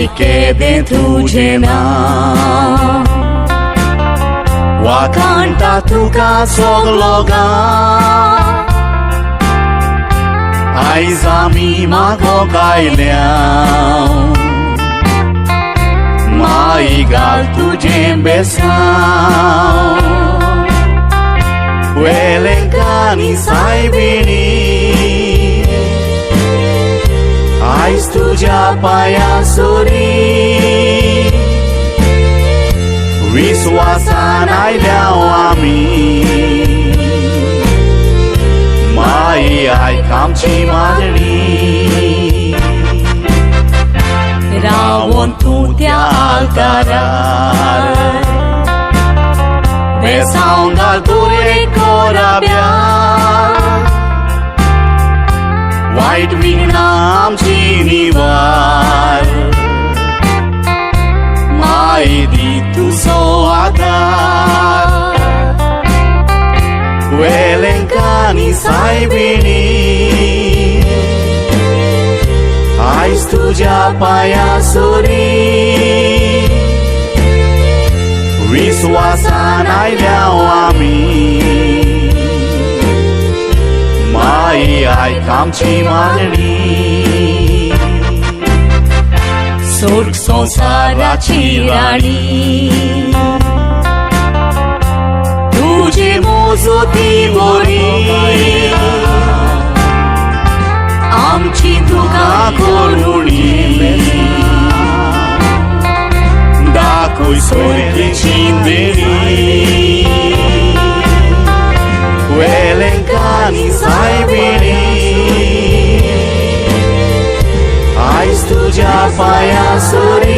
ऐके तुझे नाम wakanta tuka sogloga aizami magogaileau maigal tuje besau welengani saibini ais tuja payasuri विश्वासान आयल्याव आमी माई आयक आमची मागणी रावून तूं त्या आल्तारार बेसावून घाल तुरे कोराब्यार वायट विघ्ना आमची निवार माई दी तू सो आधार वेलेंकानी सायबिणी आयज तुझ्या पायासुरी विश्वासान आयल्याव आमी माई आयक आमची मागणी स्वर्ग संसाराची राणी तुझे मोजोती बोरी आमची तुका करुणी दाखोय स्वर्गेची देणी वेलेंकानी सायबिणी आयज तुझ्या पायासुरी